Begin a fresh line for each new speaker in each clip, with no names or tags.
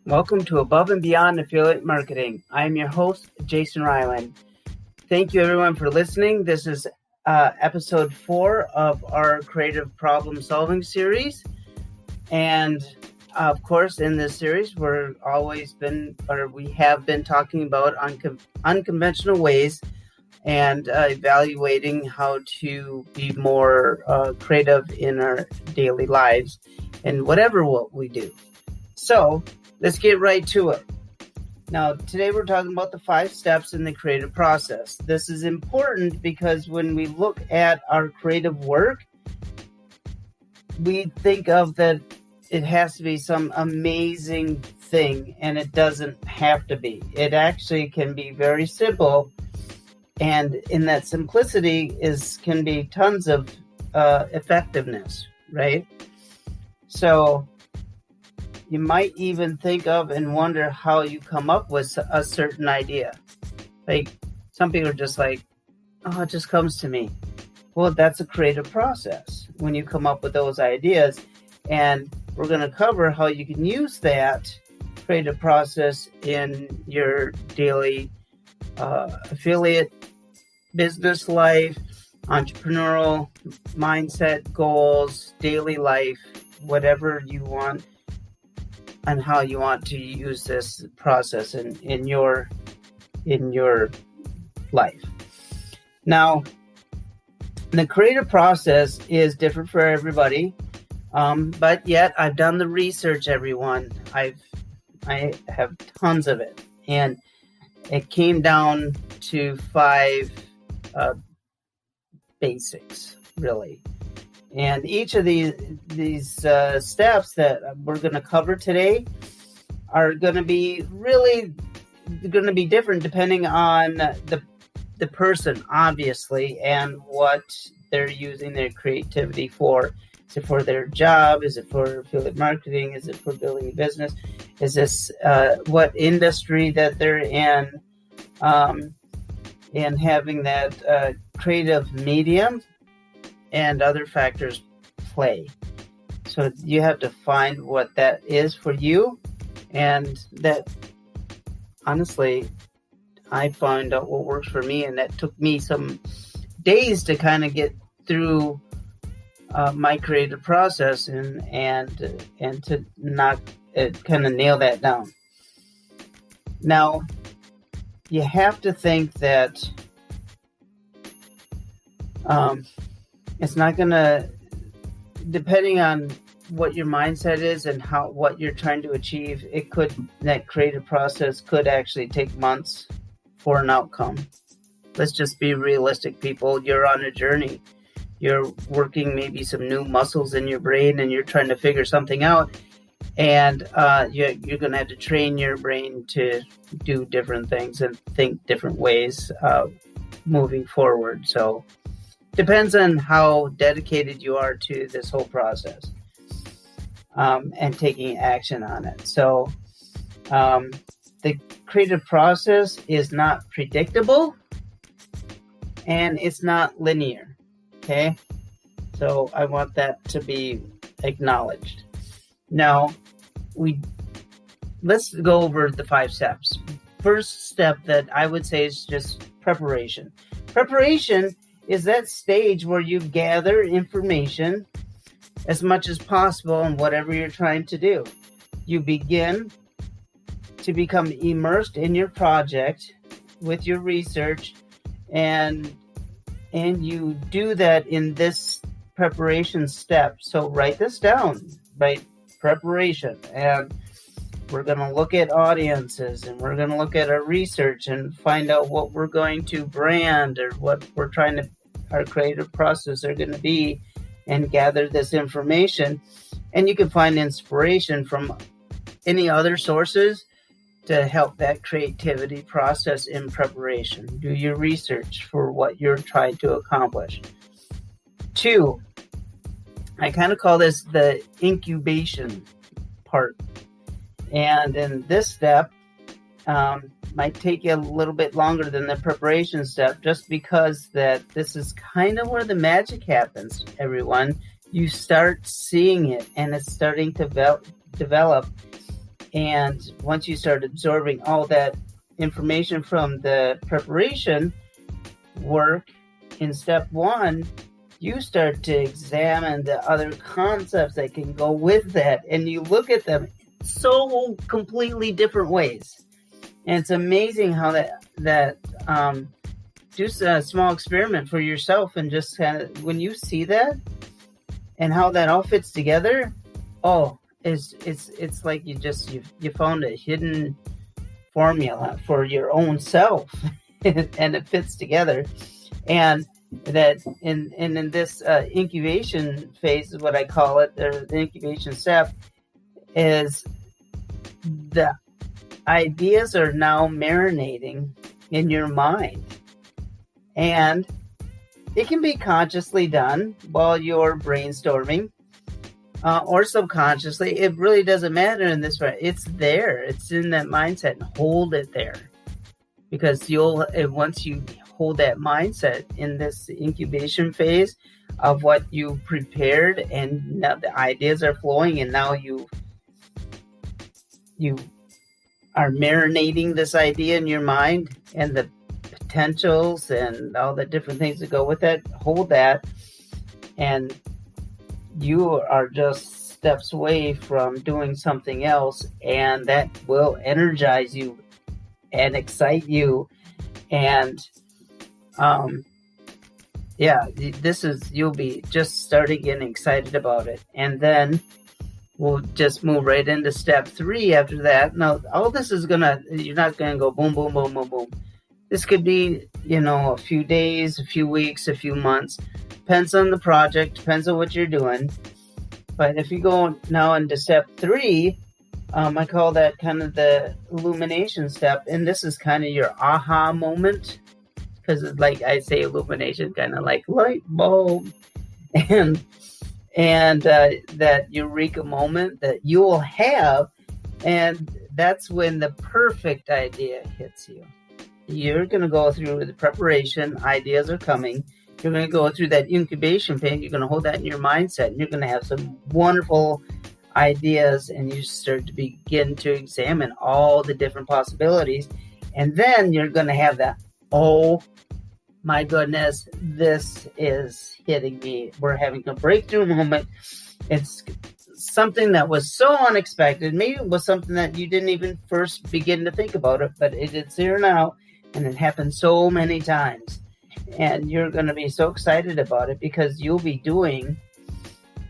Welcome to Above and Beyond Affiliate Marketing. I'm your host, Jason Ryland. Thank you, everyone, for listening. This is episode 4 of our Creative Problem Solving series. And, of course, in this series, we have been talking about unconventional ways and evaluating how to be more creative in our daily lives and what we do. So, let's get right to it. Now, today we're talking about the 5 steps in the creative process. This is important because when we look at our creative work, we think of that it has to be some amazing thing, and it doesn't have to be. It actually can be very simple, and in that simplicity can be tons of effectiveness, right? So, you might even think of and wonder how you come up with a certain idea. Like, some people are just like, oh, it just comes to me. Well, that's a creative process when you come up with those ideas. And we're going to cover how you can use that creative process in your daily affiliate business life, entrepreneurial mindset, goals, daily life, whatever you want, and how you want to use this process in your life. Now, the creative process is different for everybody, but yet I've done the research, everyone. I have tons of it, and it came down to 5 basics, really. And each of these steps that we're going to cover today are going to be different depending on the person, obviously, and what they're using their creativity for. Is it for their job? Is it for affiliate marketing? Is it for building a business? Is this what industry that they're in? And having that creative medium and other factors play. So you have to find what that is for you, and that, honestly, I found out what works for me, and that took me some days to kind of get through my creative process and to not kind of nail that down. Now, you have to think that it's not going to, depending on what your mindset is and what you're trying to achieve, that creative process could actually take months for an outcome. Let's just be realistic, people. You're on a journey. You're working maybe some new muscles in your brain, and you're trying to figure something out. And you're going to have to train your brain to do different things and think different ways moving forward. So, depends on how dedicated you are to this whole process and taking action on it. So the creative process is not predictable, and it's not linear, okay? So I want that to be acknowledged. Now, let's go over the 5 steps. First step that I would say is just preparation. Preparation is that stage where you gather information as much as possible on whatever you're trying to do. You begin to become immersed in your project with your research, and you do that in this preparation step. So write this down, right? Preparation. And we're going to look at audiences, and we're going to look at our research and find out what we're going to brand or what our creative process are going to be, and gather this information. And you can find inspiration from any other sources to help that creativity process in preparation. Do your research for what you're trying to accomplish. 2, I kind of call this the incubation part. And in this step, might take you a little bit longer than the preparation step, just because that this is kind of where the magic happens, everyone. You start seeing it, and it's starting to develop, And once you start absorbing all that information from the preparation work in step 1, you start to examine the other concepts that can go with that, and you look at them so completely different ways. And it's amazing how that do a small experiment for yourself, and just kind of, when you see that and how that all fits together, it's like you found a hidden formula for your own self, and it fits together. And that in this incubation phase is what I call it, or the incubation step, is the ideas are now marinating in your mind, and it can be consciously done while you're brainstorming, or subconsciously. It really doesn't matter in this way. It's there. It's in that mindset, and hold it there, because once you hold that mindset in this incubation phase of what you prepared, and now the ideas are flowing, and now you are marinating this idea in your mind, and the potentials and all the different things that go with it. Hold that, and you are just steps away from doing something else, and that will energize you and excite you. And you'll be just starting getting excited about it. And then we'll just move right into step 3 after that. Now, all this is you're not gonna go boom, boom, boom, boom, boom. This could be, a few days, a few weeks, a few months. Depends on the project, depends on what you're doing. But if you go now into step 3, I call that kind of the illumination step. And this is kind of your aha moment, because it's like I say, illumination, kind of like light bulb. And that eureka moment that you will have. And that's when the perfect idea hits you. You're going to go through the preparation. Ideas are coming. You're going to go through that incubation phase. You're going to hold that in your mindset, and you're going to have some wonderful ideas, and you start to begin to examine all the different possibilities. And then you're going to have that, oh my goodness, this is hitting me. We're having a breakthrough moment. It's something that was so unexpected. Maybe it was something that you didn't even first begin to think about it, but it's here now, and it happened so many times. And you're going to be so excited about it, because you'll be doing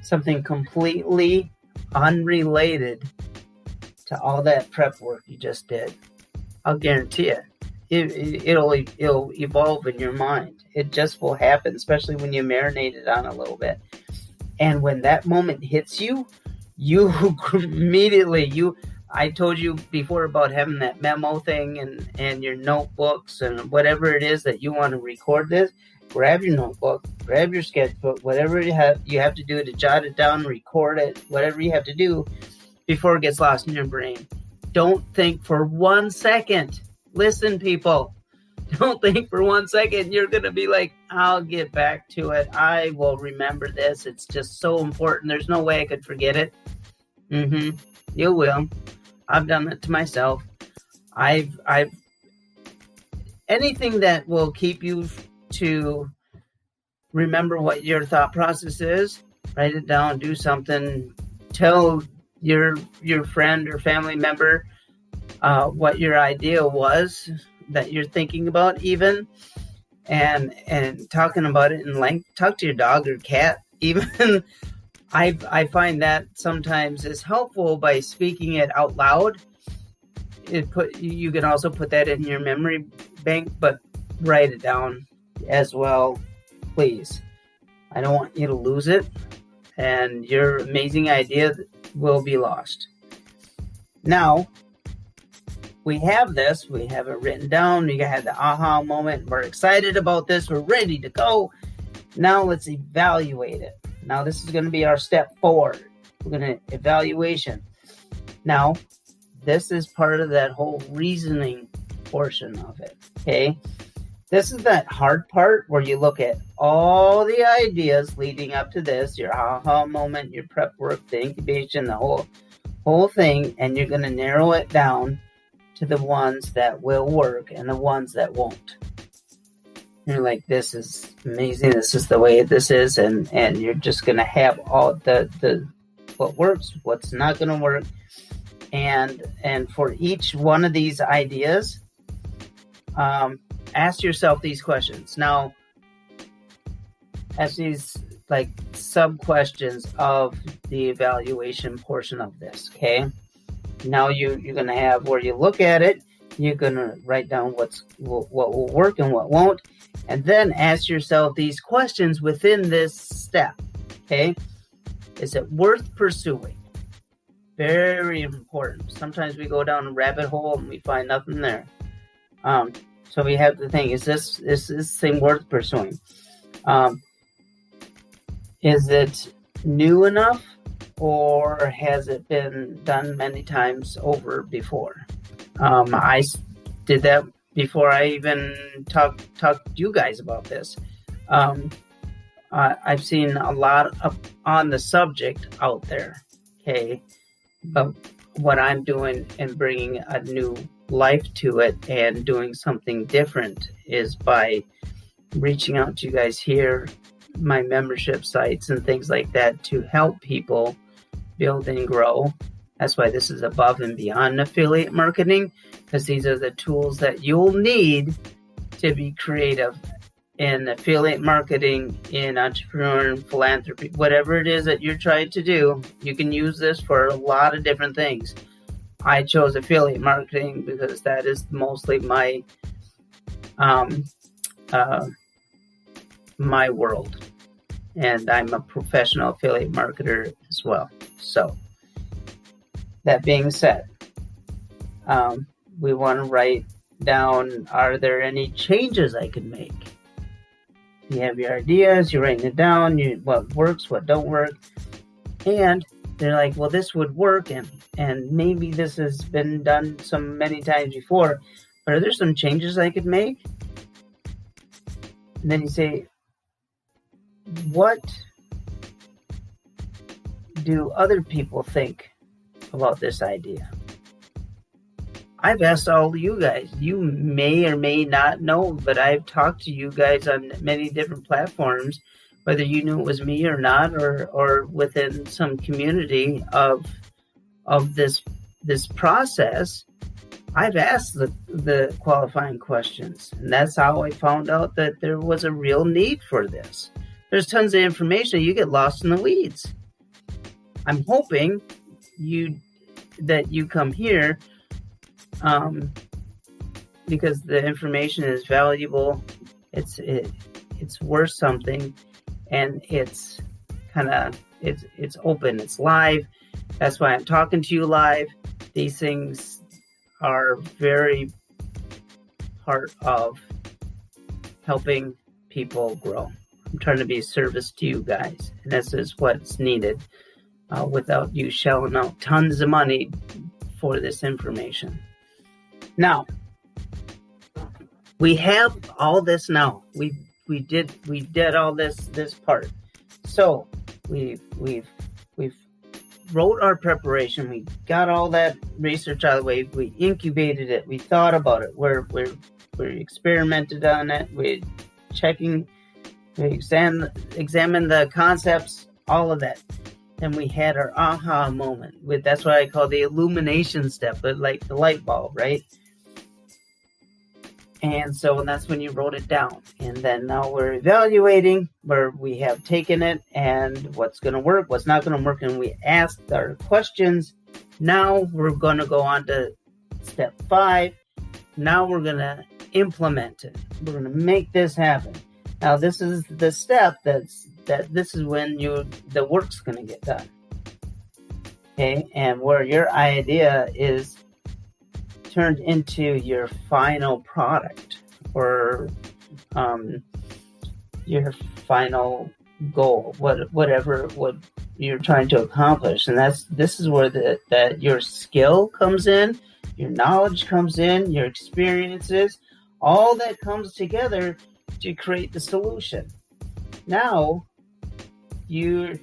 something completely unrelated to all that prep work you just did. I'll guarantee it. It'll evolve in your mind. It just will happen, especially when you marinate it on a little bit. And when that moment hits you, you immediately, I told you before about having that memo thing and your notebooks and whatever it is that you want to record this. Grab your notebook, grab your sketchbook, whatever you have to do to jot it down, record it, whatever you have to do before it gets lost in your brain. Don't think for 1 second. Listen, people, don't think for 1 second you're going to be like, I'll get back to it. I will remember this. It's just so important. There's no way I could forget it. You will. I've done it to myself. I've anything that will keep you to remember what your thought process is, write it down, do something, tell your friend or family member what your idea was that you're thinking about, even, and talking about it in length. Talk to your dog or cat, even. I find that sometimes is helpful by speaking it out loud. You can also put that in your memory bank, but write it down as well, please. I don't want you to lose it, and your amazing idea will be lost. Now, we have it written down. We have the aha moment. We're excited about this. We're ready to go. Now let's evaluate it. Now this is going to be our step 4. We're going to evaluation. Now, this is part of that whole reasoning portion of it. Okay. This is that hard part where you look at all the ideas leading up to this, your aha moment, your prep work, the incubation, the whole thing, and you're going to narrow it down to the ones that will work and the ones that won't. You're like, this is amazing. This is the way this is, and you're just going to have all the what works, what's not going to work, and for each one of these ideas, ask yourself these questions. Now, ask these like sub questions of the evaluation portion of this. Okay. Now you're going to have where you look at it. You're going to write down what will work and what won't. And then ask yourself these questions within this step. Okay. Is it worth pursuing? Very important. Sometimes we go down a rabbit hole and we find nothing there. So we have to think, is this thing worth pursuing? Is it new enough, or has it been done many times over before? I did that before I even talked to you guys about this. I've seen a lot on the subject out there, okay, of what I'm doing and bringing a new life to it and doing something different is by reaching out to you guys here, my membership sites and things like that, to help people build and grow. That's why this is above and beyond affiliate marketing, because these are the tools that you'll need to be creative in affiliate marketing, in entrepreneur and philanthropy, whatever it is that you're trying to do. You can use this for a lot of different things. I chose affiliate marketing because that is mostly my my world, and I'm a professional affiliate marketer as well. So that being said, we want to write down, are there any changes I could make? You have your ideas, you're writing it down, what works, what don't work, and they're like, well, this would work, and maybe this has been done many times before, but are there some changes I could make? And then you say, what do other people think about this idea? I've asked all of you guys. You may or may not know, but I've talked to you guys on many different platforms, whether you knew it was me or not, or within some community of this process. I've asked the qualifying questions, and that's how I found out that there was a real need for this. There's tons of information. You get lost in the weeds. I'm hoping that you come here because the information is valuable. It's worth something, and it's open. It's live. That's why I'm talking to you live. These things are very part of helping people grow. I'm trying to be a service to you guys, and this is what's needed without you shelling out tons of money for this information. Now, we have all this now. We did all this part. So we've wrote our preparation. We got all that research out of the way. We incubated it. We thought about it. We experimented on it. We examined the concepts, all of that. And we had our aha moment. That's what I call the illumination step, but like the light bulb, right? And that's when you wrote it down. And then now we're evaluating where we have taken it and what's going to work, what's not going to work. And we asked our questions. Now we're going to go on to step 5. Now we're going to implement it. We're going to make this happen. Now this is the step this is when the work's going to get done. Okay. And where your idea is turned into your final product or your final goal, whatever you're trying to accomplish. And this is where that your skill comes in, your knowledge comes in, your experiences, all that comes together to create the solution. Now you're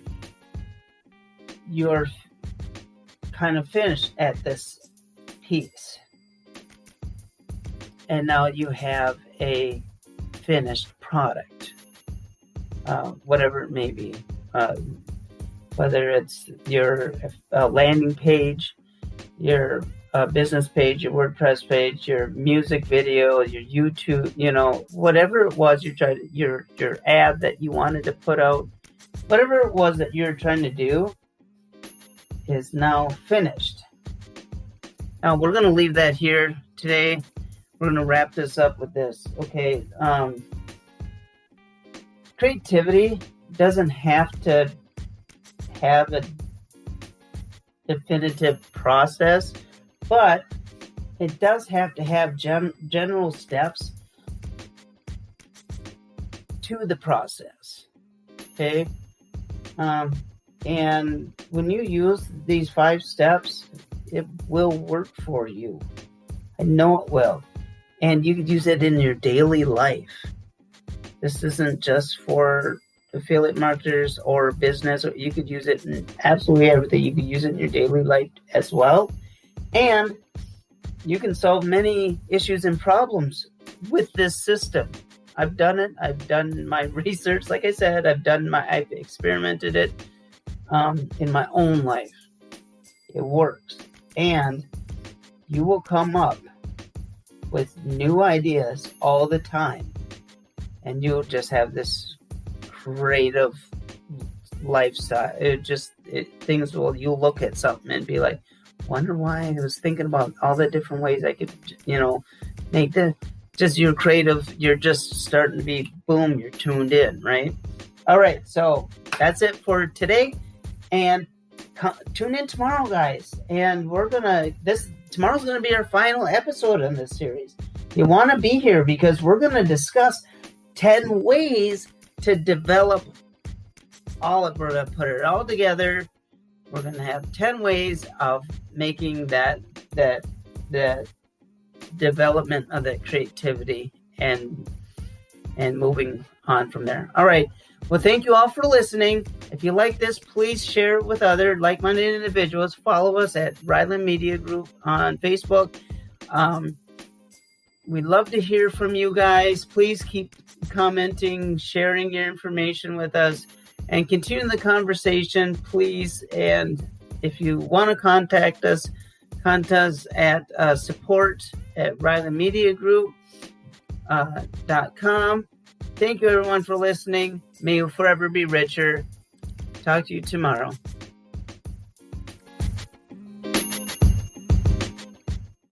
kind of finished at this piece. And now you have a finished product, whatever it may be. Whether it's your landing page, your business page, your WordPress page, your music video, your YouTube, whatever it was your ad that you wanted to put out, whatever it was that you're trying to do is now finished. Now we're going to leave that here today. We're going to wrap this up with this. Okay. Creativity doesn't have to have a definitive process, but it does have to have general steps to the process. Okay. And when you use these 5 steps, it will work for you. I know it will. And you could use it in your daily life. This isn't just for affiliate marketers or business. You could use it in absolutely everything. You could use it in your daily life as well. And you can solve many issues and problems with this system. I've done it. I've done my research. Like I said, I've experimented it in my own life. It works. And you will come up with new ideas all the time. And you'll just have this creative lifestyle. You'll look at something and be like, wonder why I was thinking about all the different ways I could, make this. Just you're creative. You're just starting to be, boom, you're tuned in, right? All right. So that's it for today. And tune in tomorrow, guys. And tomorrow's going to be our final episode in this series. You want to be here because we're going to discuss 10 ways to develop we're going to put it all together. We're going to have 10 ways of making that development of that creativity and moving on from there. All right. Well, thank you all for listening. If you like this, please share it with other like-minded individuals. Follow us at Ryland Media Group on Facebook. We'd love to hear from you guys. Please keep commenting, sharing your information with us, and continue the conversation, please. And if you want to contact us at support@RylandMediaGroup.com. Thank you, everyone, for listening. May you forever be richer. Talk to you tomorrow.